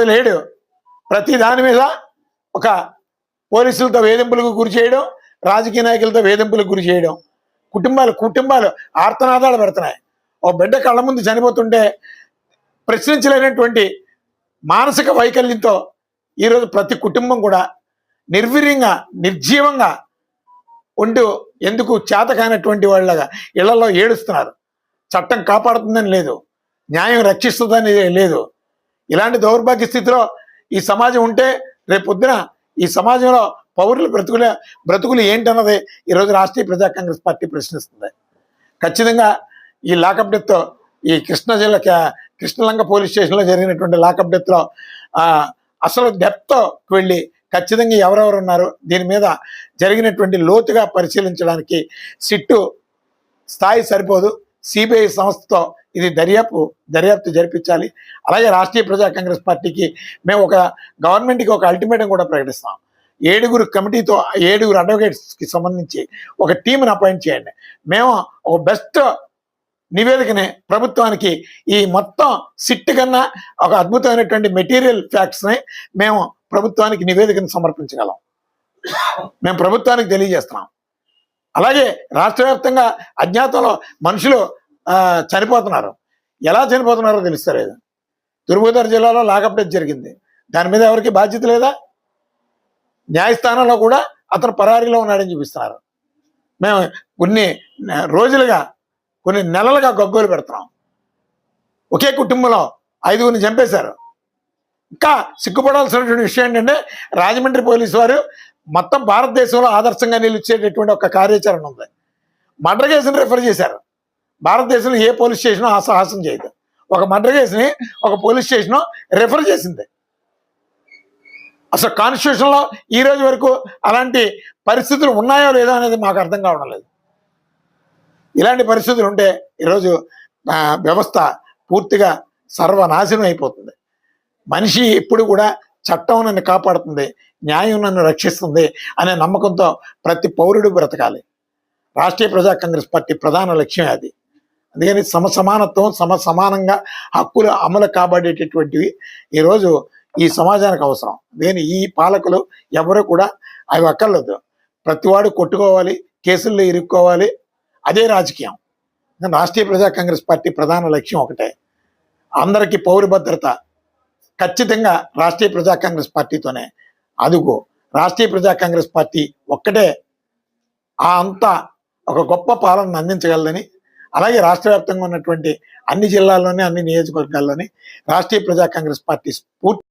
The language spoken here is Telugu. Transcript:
ఇప్పుడు లేడు. ప్రతి దాని మీద ఒక పోలీసులతో వేధింపులకు గురి చేయడం, రాజకీయ నాయకులతో వేధింపులకు గురి చేయడం, కుటుంబాలు ఆర్తనాదాలు పెడుతున్నాయి. ఓ బిడ్డ కళ్ళ ముందు చనిపోతుంటే ప్రశ్నించలేనటువంటి మానసిక వైకల్యంతో ఈరోజు ప్రతి కుటుంబం కూడా నిర్వీర్యంగా నిర్జీవంగా ఉంటూ ఎందుకు చేతకానటువంటి వాళ్ళగా ఇళ్లలో ఏడుస్తున్నారు. చట్టం కాపాడుతుందని లేదు, న్యాయం రక్షిస్తుందని లేదు. ఇలాంటి దౌర్భాగ్య స్థితిలో ఈ సమాజం ఉంటే రేపొద్దున ఈ సమాజంలో పౌరుల బ్రతుకులు ఏంటన్నది ఈరోజు రాష్ట్రీయ ప్రజా కాంగ్రెస్ పార్టీ ప్రశ్నిస్తుంది. ఖచ్చితంగా ఈ లాకప్ డెత్, ఈ కృష్ణా జిల్లా కృష్ణలంక పోలీస్ స్టేషన్లో జరిగినటువంటి లాకప్ డెత్లో అసలు డెప్త్కి వెళ్ళి ఖచ్చితంగా ఎవరెవరు ఉన్నారు, దీని మీద జరిగినటువంటి లోతుగా పరిశీలించడానికి సిట్టు స్థాయి సరిపోదు. సిబిఐ సంస్థతో ఇది దర్యాప్తు జరిపించాలి. అలాగే రాష్ట్రీయ ప్రజా కాంగ్రెస్ పార్టీకి మేము గవర్నమెంట్కి ఒక అల్టిమేటం కూడా ప్రకటిస్తాం. 7 కమిటీతో 7 అడ్వకేట్స్కి సంబంధించి ఒక టీంని అపాయింట్ చేయండి. మేము ఒక బెస్ట్ నివేదికని ప్రభుత్వానికి, ఈ మొత్తం సిట్ కన్నా ఒక అద్భుతమైనటువంటి మెటీరియల్ ఫ్యాక్ట్స్ని మేము ప్రభుత్వానికి నివేదికను సమర్పించగలం. మేము ప్రభుత్వానికి తెలియజేస్తున్నాం. అలాగే రాష్ట్ర వ్యాప్తంగా అజ్ఞాతంలో మనుషులు చనిపోతున్నారు. ఎలా చనిపోతున్నారో తెలుస్తలేదు. తూర్పుగోదావరి జిల్లాలో లాకప్ డెత్ జరిగింది. దాని మీద ఎవరికి బాధ్యత లేదా? న్యాయస్థానంలో కూడా అతను పరారీలో ఉన్నాడని చూపిస్తున్నారు. మేము కొన్ని రోజులుగా, కొన్ని నెలలుగా గగ్గోలు పెడుతున్నాం. ఒకే కుటుంబంలో 5గురిని చంపేశారు. ఇంకా సిగ్గుపడాల్సినటువంటి విషయం ఏంటంటే రాజమండ్రి పోలీసు వారు మొత్తం భారతదేశంలో ఆదర్శంగా నిలిచేటటువంటి ఒక కార్యాచరణ ఉంది. మర్డర్ కేసుని రిఫర్ చేశారు. భారతదేశంలో ఏ పోలీస్ స్టేషన్ ఆ సాహసం చేయదు. ఒక మర్డర్ కేసుని ఒక పోలీస్ స్టేషన్ రిఫర్ చేసింది. అసలు కాన్స్టిట్యూషన్లో ఈ రోజు వరకు అలాంటి పరిస్థితులు ఉన్నాయో లేదో అనేది మాకు అర్థం కావడం లేదు. ఇలాంటి పరిస్థితులు ఉంటే ఈరోజు వ్యవస్థ పూర్తిగా సర్వనాశనం అయిపోతుంది. మనిషి ఎప్పుడు కూడా చట్టం నన్ను కాపాడుతుంది, న్యాయం నన్ను రక్షిస్తుంది అనే నమ్మకంతో ప్రతి పౌరుడు బ్రతకాలి. రాష్ట్రీయ ప్రజా కాంగ్రెస్ పార్టీ ప్రధాన లక్ష్యం అది. అందుకని సమానత్వం, సమానంగా హక్కులు అమలు కాబడేటటువంటివి ఈరోజు ఈ సమాజానికి అవసరం. అందుకని ఈ పాలకులు ఎవరు కూడా అవి అక్కర్లేదు. ప్రతివాడు కొట్టుకోవాలి, కేసుల్లో ఇరుక్కోవాలి, అదే రాజకీయం. రాష్ట్రీయ ప్రజా కాంగ్రెస్ పార్టీ ప్రధాన లక్ష్యం ఒకటే, అందరికీ పౌర భద్రత. ఖచ్చితంగా రాష్ట్రీయ ప్రజా కాంగ్రెస్ పార్టీతోనే అదుగో రాష్ట్రీయ ప్రజా కాంగ్రెస్ పార్టీ ఒక్కటే అంతా ఒక గొప్ప పాలనను అందించగలదని, అలాగే రాష్ట్ర వ్యాప్తంగా ఉన్నటువంటి అన్ని జిల్లాల్లోని, అన్ని నియోజకవర్గాల్లోని రాష్ట్రీయ ప్రజా కాంగ్రెస్ పార్టీ